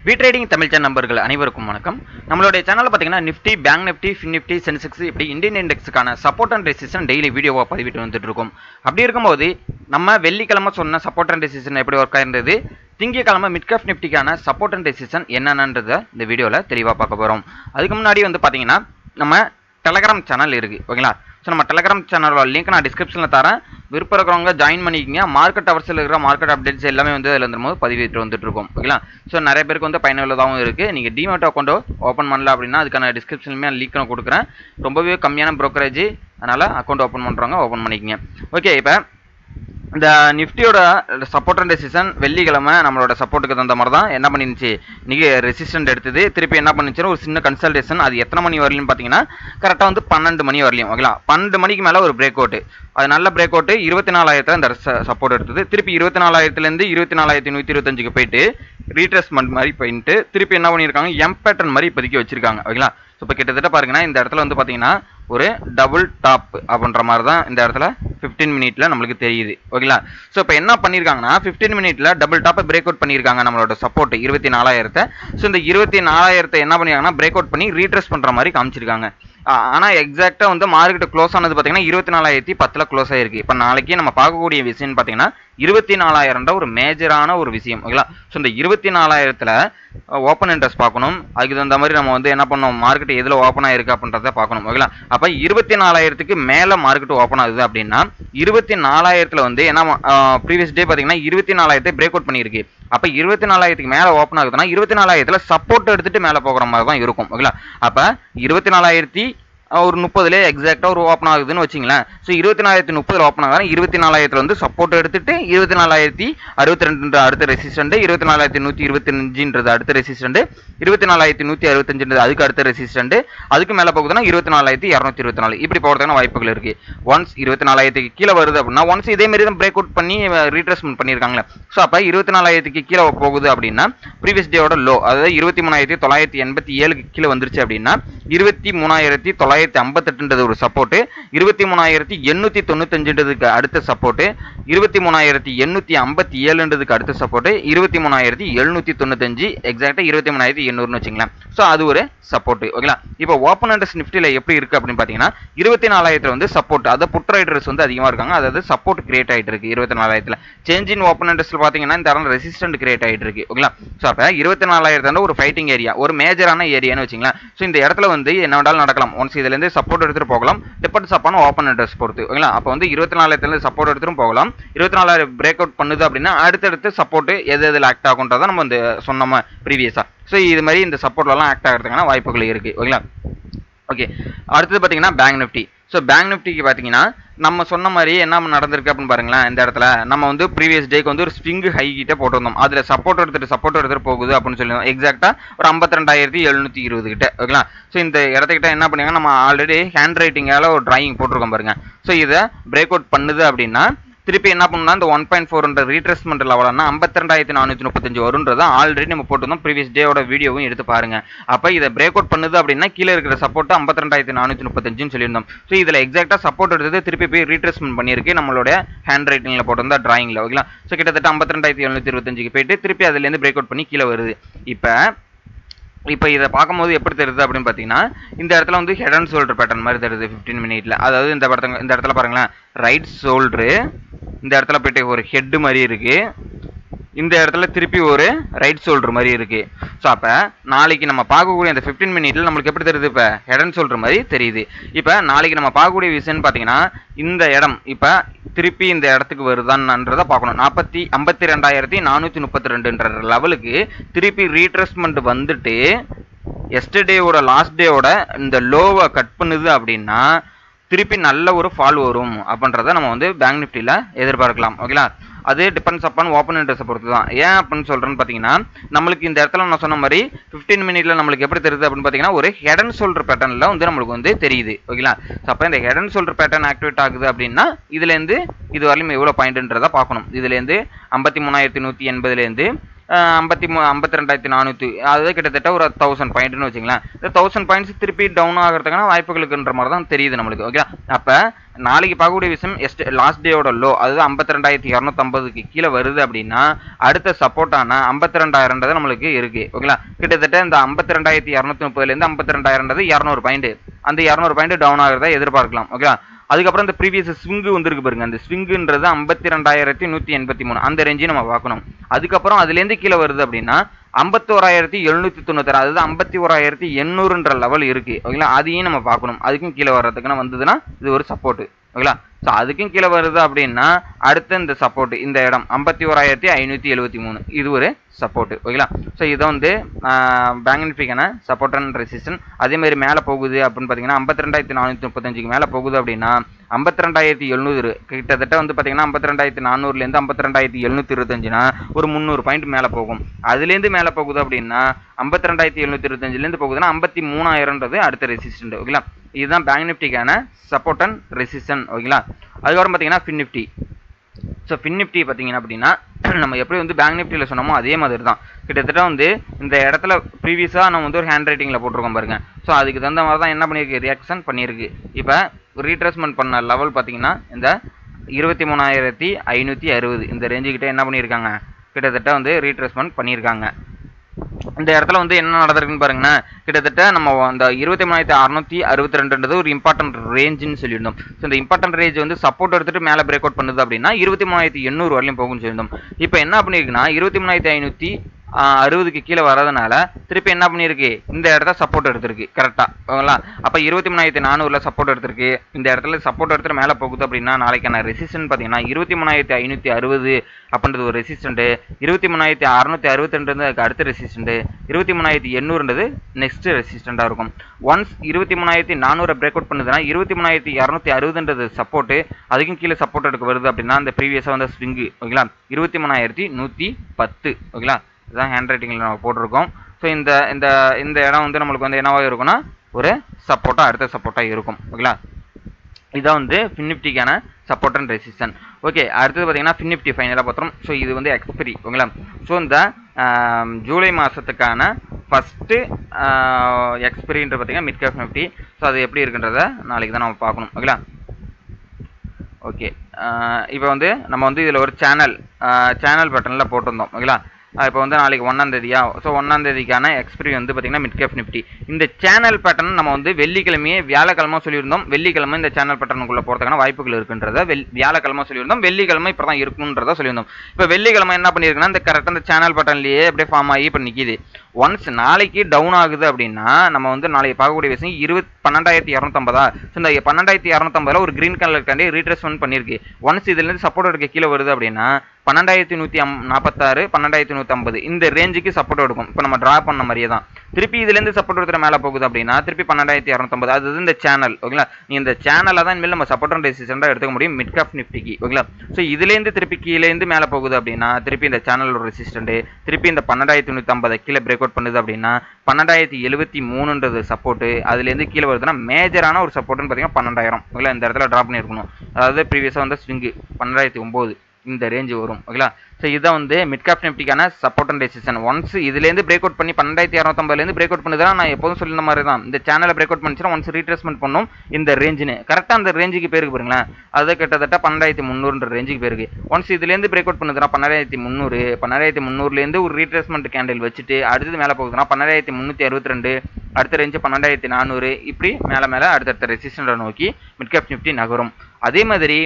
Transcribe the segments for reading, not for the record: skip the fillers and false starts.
Trading Tamil channel நண்பர்கள் அனைவருக்கும் வணக்கம். நம்மளுடைய சேனலில் பார்த்தீங்கன்னா நிஃப்டி, பேங்க் நிஃப்டி, ஃபின் நிஃப்டி, சென்செக்ஸ் இப்படி இந்தியன் இண்டெக்ஸுக்கான சப்போர்ட் அண்ட் ரெசிஸ்டன்ஸ் டெய்லி வீடியோவாக பதிவிட்டு வந்துட்டு இருக்கோம். அப்படி இருக்கும்போது நம்ம வெள்ளிக்கிழமை சொன்ன சப்போர்ட் அண்ட் ரெசிஸ்டன்ஸ் எப்படி ஒர்க் ஆயிருந்தது, திங்கக்கிழமை மிட்கேப் நிஃப்டிக்கான சப்போர்ட் அண்ட் ரெசிஸ்டன்ஸ் என்னென்னன்றதை இந்த வீடியோவில் தெளிவாக பார்க்க போகிறோம். அதுக்கு முன்னாடி பார்த்தீங்கன்னா நம்ம டெலகிராம் சேனல் இருக்குது, ஓகேங்களா. ஸோ நம்ம டெலகிராம் சேனலோட லிங்க் நான் டிஸ்கிரிப்ஷனில் தரேன். விருப்பம் இருக்கிறவங்க ஜாயின் பண்ணிக்கிங்க. மார்க்கெட் அவர்ஸில் இருக்கிற மார்க்கெட் அப்டேட்ஸ் எல்லாமே அதில் இருந்தும்போது பதிவிட்டு வந்துட்டு இருக்கோம், ஓகேங்களா. ஸோ நிறைய பேருக்கு பயனுள்ளதாகவும் இருக்குது. நீங்கள் டிமேட் அக்கௌண்ட்டோ ஓப்பன் பண்ணல அப்படின்னா அதுக்கான டிஸ்கிரிப்ஷன்லையுமே லிங்க் நான் கொடுக்குறேன். ரொம்பவே கம்மியான ப்ரோக்கரேஜ், அதனால் அக்கௌண்ட் ஓப்பன் பண்ணுறவங்க ஓப்பன் பண்ணிக்கிங்க. ஓகே, இப்போ இந்த நிஃப்டியோட சப்போர்ட் அண்ட் ரெசிஸ்டன் வெள்ளிக்கிழமை நம்மளோட சப்போர்ட்டுக்கு தகுந்த மாதிரி தான் என்ன பண்ணிருந்துச்சு, இன்றைக்கி ரெசிஸ்டன்ட் எடுத்தது. திருப்பி என்ன பண்ணிச்சுன்னா ஒரு சின்ன கன்சல்டேஷன். அது எத்தனை மணி வரலையும் பார்த்தீங்கன்னா கரெக்டாக 12 மணி வரலையும், ஓகேங்களா. 12 மணிக்கு மேலே ஒரு பிரேக் அவுட், அது நல்ல பிரேக் அவுட். 24,000 இந்த சப்போர்ட் எடுத்தது. திருப்பி 24,000லேருந்து 24,125க்கு போயிட்டு ரீட்ரேஸ்மெண்ட் மாதிரி போயிட்டு திருப்பி என்ன பண்ணியிருக்காங்க, எம் பேட்டர்ன் மாதிரி இப்போதைக்கு வச்சிருக்காங்க, ஓகேங்களா. ஸோ இப்போ கிட்டத்தட்ட பாருங்கன்னா இந்த இடத்துல பார்த்தீங்கன்னா ஒரு டபுள் டாப் அப்படின்ற மாதிரி தான் இந்த இடத்துல 15 மினிட்ல நம்மளுக்கு தெரியுது, ஓகேங்களா. ஸோ இப்போ என்ன பண்ணியிருக்காங்கன்னா 15 மினிட்ல டபுள் டாப்பை பிரேக் அவுட் பண்ணியிருக்காங்க நம்மளோட சப்போர்ட் 24,000. ஸோ இந்த 24,000 என்ன பண்ணியிருக்காங்கன்னா பிரேக் அவுட் பண்ணி ரீட்ரேஸ் பண்ணுற மாதிரி காமிச்சிருக்காங்க. ஆனால் எக்ஸாக்டாக மார்க்கெட் க்ளோஸ் ஆனது பார்த்தீங்கன்னா 24,010 க்ளோஸ் ஆயிருக்கு. இப்போ நாளைக்கு நம்ம பார்க்கக்கூடிய விஷயம் பார்த்தீங்கன்னா 24,000 ஒரு மேஜரான ஒரு விஷயம், ஓகேங்களா. ஸோ இந்த 24,000 ஓப்பன் இன்ட்ரெஸ்ட் பார்க்கணும். அதுக்கு தகுந்த மாதிரி நம்ம என்ன பண்ணணும், மார்க்கெட் எதில் ஓப்பன் ஆயிருக்கு அப்படின்றத பார்க்கணும், ஓகேங்களா. அப்போ 24,000க்கு மேலே மார்க்கெட் ஓப்பன் ஆகுது அப்படின்னா 24,000 என்ன ப்ரீவியஸ் டே பார்த்தீங்கன்னா 24,000 பிரேக் அவுட் பண்ணியிருக்கு. அப்போ 24,000க்கு மேலே ஓப்பன் ஆகுதுன்னா 24,000 சப்போர்ட் எடுத்துட்டு மேலே போகிற மாதிரி தான் இருக்கும், ஓகேங்களா. அப்போ 24,030 எக்ஸாக்டா ஒரு ஓப்பன் ஆகுதுன்னு வச்சிங்களேன். ஸோ 24,030 ஓப்பன் ஆகுது. 24,000 சப்போர்ட் எடுத்துட்டு 24,062 அடுத்த ரெசிஸ்டன்ட், 24,125 அடுத்த ரெசிஸ்டன்ட், 24,165 அதுக்கு அடுத்த ரெசிஸ்டன்ட், அதுக்கு மேலே போகுதுன்னா 24,224 இப்படி போகிறதுக்கான வாய்ப்புகள் இருக்கு. ஒன்ஸ் 24,000க்கு கீழே வருது அப்படின்னா ஒன்ஸ் இதே மாதிரி தான் பிரேக் அவுட் பண்ணி ரீட்ரேஸ்மெண்ட் பண்ணியிருக்காங்களே. ஸோ அப்போ 24,000க்கு கீழே போகுது அப்படின்னா ப்ரீவியஸ் டேயோட லோ, அதாவது 23,987க்கு கீழே வந்துருச்சு அப்படின்னா 23,958 ஒரு சப்போர்ட், 23,895 அடுத்த சப்போர்ட், 23,857 அடுத்த சப்போர்ட், 23,795 எக்ஸாக்டா 23,800 வச்சுங்களேன். ஸோ அது ஒரு சப்போர்ட், ஓகேங்களா. இப்போ ஓப்பன் இன்ட்ரெஸ்ட் நிஃப்டியில் எப்படி இருக்கு அப்படின்னு பார்த்தீங்கன்னா 24,000 சப்போர்ட், அதை புட் ரைடர்ஸ் அதிகமாக இருக்காங்க, அதாவது சப்போர்ட் கிரியேட் ஆகிட்டு இருக்கு 24,000. சேஞ்ச் இன் ஓப்பன் இன்ட்ரெஸ்ட் பார்த்தீங்கன்னா இந்த இடம் ரெசிஸ்டன்ட் கிரியேட் ஆகிட்டு இருக்கு, ஓகேங்களா. ஸோ அப்போ 24,000 ஒரு ஃபைட்டிங் ஏரியா, ஒரு மேஜரான ஏரியான்னு வச்சுங்களேன். ஸோ இந்த இடத்துல என்ன வேண்டாலும் நடக்கலாம். ஒன்ஸ் இதுல இருந்து சப்போர்ட் எடுத்துட்டு போகலாம், டிபெண்ட்ஸ் அப்பான் ஓப்பன் இன்ட்ரெஸ்ட் பொறுத்து, ஓகேங்களா. அப்போ 24,000 சப்போர்ட் எடுத்துட்டு போகலாம். 24,000 பிரேக் அவுட் பண்ணுது அப்படின்னா அடுத்தடுத்து சப்போர்ட் எது ஆக்ட் ஆகுன்றதை நம்ம சொன்னோம் ப்ரீவியஸா. ஸோ இது மாதிரி இந்த சப்போர்ட்லாம் ஆக்ட் ஆகிறதுக்கான வாய்ப்புகள் இருக்கு, ஓகேங்களா. ஓகே, அடுத்தது பார்த்தீங்கன்னா பேங்க் நிஃப்டி. ஸோ பேங்க் நிஃப்டிக்கு பார்த்தீங்கன்னா நம்ம சொன்ன மாதிரி என்ன நடந்திருக்கு அப்படின்னு பாருங்களேன். இந்த இடத்துல நம்ம ப்ரீவியஸ் டேக்கு ஒரு ஸ்விங் ஹை கிட்ட போட்டிருந்தோம். அதில் சப்போர்ட் எடுத்துட்டு போகுது அப்படின்னு சொல்லியிருந்தோம். எக்ஸாக்டா ஒரு 52,720 கிட்ட, ஓகேங்களா. ஸோ இந்த இடத்துக்கிட்ட என்ன பண்ணுங்க, நம்ம ஆல்ரெடி ஹேண்ட் ரைட்டிங்கால ஒரு டிராயிங் போட்டிருக்கோம் பாருங்க. ஸோ இதை பிரேக் அவுட் பண்ணுது அப்படின்னா திருப்பி என்ன பண்ணா இந்த 1.4 ரீட்ரேஸ்மெண்ட் லெவல்னா 52,435 வரும்ன்றத ஆல்ரெடி நம்ம போட்டிருந்தோம். ப்ரீவியஸ் டேயோட வீடியோவும் எடுத்து பாருங்க. அப்போ இதை பிரேக் அவுட் பண்ணுது அப்படின்னா கீழே இருக்கிற சப்போர்ட் 52,435 சொல்லியிருந்தோம். ஸோ இதில் எக்ஸாக்டா சப்போர்ட் எடுத்தது திருப்பி போய் ரீட்ரேஸ்மெண்ட் பண்ணியிருக்கு நம்மளுடைய ஹேண்ட் ரைட்டிங்ல போட்டிருந்தா டிராயிங்ல, ஓகேங்களா. ஸோ கிட்டத்தட்ட 52,725 போயிட்டு திருப்பி அதுலேருந்து பிரேக் அவுட் பண்ணி கீழே வருது. இப்போ இதை பார்க்கும்போது எப்படி தெரியுது அப்படின்னு பார்த்தீங்கன்னா இந்த இடத்துல ஹெட் அண்ட் ஷோல்டர் பேட்டர்ன் மாதிரி தெரியுது 15 மினிட்ல. அதாவது இந்த இடத்துல பாருங்களேன், ரைட் ஷோல்டரு இந்த இடத்துல போயிட்டு ஒரு ஹெட் மாதிரி இருக்கு, இந்த இடத்துல திருப்பி ஒரு ரைட் ஷோல்டர் மாதிரி இருக்கு. ஸோ அப்போ நாளைக்கு நம்ம பார்க்கக்கூடிய அந்த 15 மினிட்ல நம்மளுக்கு எப்படி தெரியுது, இப்போ ஹெட் அண்ட் ஷோல்டர் மாதிரி தெரியுது. இப்போ நாளைக்கு நம்ம பார்க்கக்கூடிய விஷயம்னு பார்த்தீங்கன்னா இந்த இடம் இப்போ திருப்பி இந்த இடத்துக்கு வருதான்றதை பார்க்கணும். 52,432 லெவலுக்கு திருப்பி ரீட்ரேஸ்மெண்ட் வந்துட்டு எஸ்டர்டேவோட லாஸ்ட் டேவோட இந்த லோவை கட் பண்ணுது அப்படின்னா திருப்பி நல்ல ஒரு ஃபால் வரும் அப்படின்றத நம்ம பேங்க் நிஃப்டியில் எதிர்பார்க்கலாம், ஓகேங்களா. அது டிபெண்ட்ஸ் அப்பான் ஓப்பன் இன்ட்ரெஸ்ட் பொறுத்து தான். ஏன் அப்படின்னு சொல்கிறேன்னு பார்த்தீங்கன்னா நம்மளுக்கு இந்த இடத்துல நான் சொன்ன மாதிரி 15 மினிட்ல நம்மளுக்கு எப்படி தெரியுது அப்படின்னு பார்த்தீங்கன்னா ஒரு ஹெட் அண்ட் ஷோல்டர் பேட்டர்னில் நம்மளுக்கு தெரியுது, ஓகேங்களா. ஸோ அப்போ இந்த head and shoulder pattern activate ஆகுது அப்படின்னா இதுலேருந்து இது வரலையும் எவ்வளோ பாயிண்ட்ன்றதை பார்க்கணும். இதுலேருந்து 53,180லேருந்து 52,400 அதாவது கிட்டத்தட்ட ஒரு 1000 பாயிண்ட்னு வச்சுங்களேன். இந்த 1000 பாயிண்ட்ஸ் திருப்பி டவுன் ஆகிறதுக்கான வாய்ப்புகள் இருக்குன்ற மாதிரி தான் தெரியுது நம்மளுக்கு. ஓகே, அப்போ நாளைக்கு பார்க்கக்கூடிய விஷயம் லாஸ்ட் டேயோட லோ, அதாவது 52,250க்கு கீழே வருது அப்படின்னா அடுத்த சப்போர்ட்டான 52,000 நம்மளுக்கு இருக்கு. ஓகேங்களா, கிட்டத்தட்ட இந்த 52,230லேருந்து 52,000 200 பாயிண்ட், அந்த 200 பாயிண்ட் டவுன் ஆகிறத எதிர்பார்க்கலாம். ஓகேங்களா, அதுக்கப்புறம் இந்த ப்ரீவியஸ் ஸ்விங்கு வந்துருக்கு பாருங்க, அந்த ஸ்விங்குன்றது 52,183 அந்த ரேஞ்சையும் நம்ம பார்க்கணும். அதுக்கப்புறம் அதுலேருந்து கீழே வருது அப்படின்னா 51,796, அதாவது 51,800ன்ற லெவல் இருக்கு. ஓகேங்களா, அதையும் நம்ம பார்க்கணும். அதுக்கும் கீழே வர்றதுக்குன்னு வந்ததுன்னா இது ஒரு சப்போர்ட். ஓகேங்களா, ஸோ அதுக்கும் கீழே வருது அப்படின்னா அடுத்த இந்த சப்போர்ட், இந்த இடம் 51,573 இது ஒரு சப்போர்ட். ஓகேங்களா, ஸோ இதை வந்து பேங்க் நிஃப்டிக்கான சப்போர்ட் அண்ட் ரெசிஸ்டன். அதேமாதிரி மேலே போகுது அப்படின்னு பார்த்தீங்கன்னா 52,435க்கு மேலே போகுது அப்படின்னா 52,700 கிட்டத்தட்ட வந்து பார்த்தீங்கன்னா 52,400லேருந்து 52,725னா ஒரு 300 பாயிண்ட் மேலே போகும். அதுலேருந்து மேலே போகுது அப்படின்னா 52,725லேருந்து போகுதுன்னா 53,000ன்றது அடுத்த ரெசிஸ்டன்ட். ஓகேங்களா, இதுதான் பேங்க் நிஃப்டிக்கான சப்போர்ட் அண்ட் ரெசிஸ்டன். ஓகேங்களா, அதுக்கப்புறம் பார்த்தீங்கன்னா fin Nifty. So fin Nifty பார்த்தீங்கன்னா அப்படின்னா நம்ம எப்படி வந்து பேங்க் நிஃப்டியில் சொன்னோமோ அதே மாதிரி தான். கிட்டத்தட்ட வந்து இந்த இடத்துல ப்ரீவியஸாக நம்ம வந்து ஒரு ஹேண்ட் ரைட்டிங்கில் போட்டிருக்கோம் பாருங்க. ஸோ அதுக்கு தகுந்த மாதிரி தான் என்ன பண்ணியிருக்கு, ரியாக்ஷன் பண்ணியிருக்கு. இப்போ ரீட்ரேஸ்மெண்ட் பண்ண லெவல் பார்த்தீங்கன்னா இந்த 23,560 இந்த ரேஞ்சுக்கிட்ட என்ன பண்ணியிருக்காங்க, கிட்டத்தட்ட வந்து ரீட்ரேஸ்மெண்ட் பண்ணியிருக்காங்க. இந்த இடத்துல வந்து என்ன நடந்திருக்குன்னு பாருங்கன்னா கிட்டத்தட்ட நம்ம அந்த 23,662ன்றது ஒரு இம்பார்ட்டன்ட் ரேஞ்சுன்னு சொல்லியிருந்தோம். ஸோ இந்த இம்பார்ட்டன்ட் ரேஞ்ச் வந்து சப்போர்ட் எடுத்துட்டு மேலே பிரேக் அவுட் பண்ணுது அப்படின்னா 23,800 வரலையும் போகும்னு சொல்லியிருந்தோம். இப்போ என்ன பண்ணியிருக்குன்னா 23,560க்கு கீழே வரதுனால திருப்பி என்ன பண்ணியிருக்கு, இந்த இடத்த சப்போர்ட் எடுத்திருக்கு கரெக்டாக. ஓகேங்களா, அப்போ 23,400ல சப்போர்ட் எடுத்திருக்கு. இந்த இடத்துல சப்போர்ட் எடுத்துட்டு மேலே போகுது அப்படின்னா நாளைக்கான ரெசிஸ்டன்ட் பார்த்தீங்கன்னா 23,560 அப்படின்றது ஒரு ரெசிஸ்டன்ட், 23,662 அதுக்கு அடுத்த ரெசிஸ்டன்ட், 23,800ன்றது நெக்ஸ்ட் ரெசிஸ்டண்டாக இருக்கும். ஒன்ஸ் 23,400 பிரேக் அவுட் பண்ணுதுன்னா 23,260ன்றது சப்போர்ட்டு, அதுக்கும் கீழே சப்போர்ட் எடுக்க வருது அப்படின்னா அந்த ப்ரீவியஸாக வந்து ஸ்விங்கு. ஓகேங்களா, 23,110. ஓகேங்களா, இதுதான் ஹேண்ட் ரைட்டிங்கில் நம்ம போட்டிருக்கோம். ஸோ இந்த இந்த இந்த இடம் வந்து நம்மளுக்கு வந்து என்னவாக இருக்கும்னா ஒரு சப்போர்ட்டாக அடுத்த சப்போர்ட்டாக இருக்கும். ஓகேங்களா, இதான் வந்து ஃபின் நிஃப்டிக்கான சப்போர்ட் அண்ட் ரெசிஸ்டன். ஓகே, அடுத்தது பார்த்தீங்கன்னா ஃபின் நிஃப்டி ஃபைனலாக பார்த்தோம். ஸோ இது வந்து எக்ஸ்பைரி. ஓகேங்களா, ஸோ இந்த ஜூலை மாதத்துக்கான ஃபஸ்ட்டு எக்ஸ்பைரின்ற பார்த்தீங்கன்னா மிட் கேப் நிஃப்டி. ஸோ அது எப்படி இருக்குன்றத நாளைக்கு தான் நம்ம பார்க்கணும். ஓகேங்களா, ஓகே, இப்போ வந்து நம்ம வந்து இதில் ஒரு சேனல் பட்டனில் போட்டிருந்தோம். ஓகேங்களா, இப்போ வந்து நாளைக்கு 1ஆம் தேதியா, ஸோ 1ஆம் தேதிக்கான எக்ஸ்பைரி வந்து பார்த்தீங்கன்னா மிட் கேப் நிஃப்டி. இந்த சேனல் பேட்டர்ன் நம்ம வந்து வெள்ளிக்கிழமையே வியாழக்கிழமை சொல்லியிருந்தோம். வெள்ளிக்கிழமை இந்த சேனல் பேட்டர்னுக்குள்ளே போகிறதுக்கான வாய்ப்புகள் இருக்குன்றத வியாழக்கிழமை சொல்லியிருந்தோம். வெள்ளிக்கிழமை இப்போ தான் இருக்குன்றத சொல்லியிருந்தோம். இப்போ வெள்ளிக்கிழமை என்ன பண்ணியிருக்குன்னா இந்த கரெக்டாக இந்த சேனல் பேட்டர்ன்லேயே அப்படியே ஃபார்ம் ஆகி இப்போ நிற்கிது. ஒன்ஸ் நாளைக்கு டவுன் ஆகுது அப்படின்னா நம்ம வந்து நாளைக்கு பார்க்கக்கூடிய விஷயம் 12,250. ஸோ இந்த 12,250 ஒரு கிரீன் கலர் காண்டி ரீட்ரேஸ்மெண்ட் பண்ணியிருக்கு. ஒன்ஸ் இதுலேருந்து சப்போர்ட் எடுக்க கீழே வருது அப்படின்னா 12,146 12,150 இந்த ரேஞ்சுக்கு சப்போர்ட் எடுக்கும். இப்போ நம்ம ட்ரா பண்ண மாதிரியே தான் திருப்பி இதுலேருந்து சப்போர்ட் எடுத்துகிற மேலே போகுது அப்படின்னா திருப்பி 12,250. அது இந்த சேனல். ஓகேங்களா, நீ இந்த சேனலில் தான் இனிமேல் நம்ம சப்போர்ட் அண்ட் ரெசிஸ்டண்டாக எடுத்துக்க முடியும் மிட் கேப் நிஃப்டிக்கு. ஓகேங்களா, ஸோ இதுலேருந்து திருப்பி கீழேருந்து மேலே போகுது அப்படின்னா திருப்பி இந்த சேனலோட ரெசிஸ்டண்ட், திருப்பி இந்த 12,150 கீழே பிரேக் அவுட் பண்ணுது அப்படின்னா 12,073ன்றது சப்போர்ட்டு, அதுலேருந்து கீழே வருதுன்னா மேஜரான ஒரு சப்போர்ட்னு பார்த்தீங்கன்னா 12,000. ஓகேங்களா, இந்த இடத்துல ட்ராப் பண்ணியிருக்கணும். அதாவது ப்ரீவியஸாக வந்து ஸ்விங்கு 12,009 இந்த ரேஞ்சு வரும். ஓகேங்களா, ஸோ இதுதான் வந்து மிட் கேப் நிஃப்டிக்கான சப்போர்ட் அண்ட் ரெசிஸ்டன். ஒன்ஸ் இதுலேருந்து பிரேக் அவுட் பண்ணி 12,250லேருந்து பிரேக் அவுட் பண்ணுதுன்னா நான் எப்போதும் சொல்லின மாதிரி தான் இந்த சேனலை பிரேக் அவுட் பண்ணிச்சுன்னா ஒன்ஸ் ரீட்ரேஸ்மெண்ட் பண்ணும் இந்த ரேஞ்சுன்னு கரெக்டாக அந்த ரேஞ்சுக்கு பேருக்கு பாருங்களேன். அது கிட்டத்தட்ட 12,300ன்ற ரேஞ்சுக்கு பேருக்கு. ஒன்ஸ் இதுலேருந்து பிரேக் அவுட் பண்ணுதுன்னா 12,300, 12,300லேருந்து ஒரு ரீட்ரேஸ்மெண்ட் கேண்டில் வச்சுட்டு அடுத்தது மேலே போகுதுன்னா 12,362, அடுத்த ரேஞ்சு 12,400, இப்படி மேலே அடுத்தடுத்த ரெசிஸ்டண்டை நோக்கி மிட் கேப் நிஃப்டி நகரும். அதே மாதிரி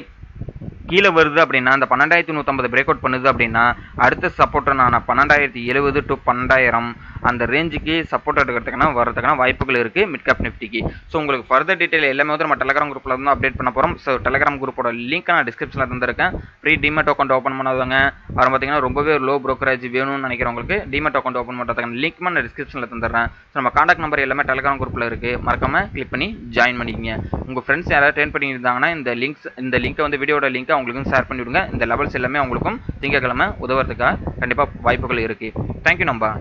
கீழே வருது அப்படின்னா அந்த 12,150 பிரேக் அவுட் பண்ணுது அப்படின்னா அடுத்த சப்போர்ட்டான 12,070 to 12,000 அந்த ரேஞ்சுக்கு சப்போர்ட் எடுக்கிறதுக்கான வரதுக்கான வாய்ப்புகள் இருக்குது மிட் கேப் நிஃப்டிக்கு. ஸோ உங்களுக்கு ஃபர்தர் டீட்டெயில் எல்லாமே வந்து நம்ம டெலகிராம் குரூப்பில் வந்து அப்டேட் பண்ண போகிறோம். ஸோ டெலகிராம் குரூப்போட லிங்க் நான் டிஸ்கிரிப்ஷனில் தந்திருக்கேன். ஃப்ரீ டிமெட் அக்கௌண்ட் ஓப்பன் பண்ணாதவங்க அப்புறம் பார்த்தீங்கன்னா ரொம்பவே லோ ப்ரோக்கரேஜ் வேணும்னு நினைக்கிறவங்களுக்கு டிமெட் அக்கௌண்ட் ஓப்பன் பண்ணுறதுக்கான லிங்க் நான் டிஸ்கிரிப்ஷனில் தந்துடுறேன். ஸோ நம்ம காண்டாக்ட் நம்பர் எல்லாமே டெலகிராம் குரூப்பில் இருக்குது, மறக்காமல் கிளிக் பண்ணி ஜாயின் பண்ணிக்கங்க. உங்கள் ஃப்ரெண்ட்ஸ் யாராவது ட்ரெயின் பண்ணியிருந்தாங்கன்னா இந்த லிங்க்கை வந்து வீடியோட லிங்க்கை அவங்களுக்கும் ஷேர் பண்ணிவிடுங்க. இந்த லெவல்ஸ் எல்லாமே அவங்களுக்கும் திங்கக்கிழமை உதவுறதுக்காக கண்டிப்பாக வாய்ப்புகள் இருக்குது. தேங்க்யூ நம்பா.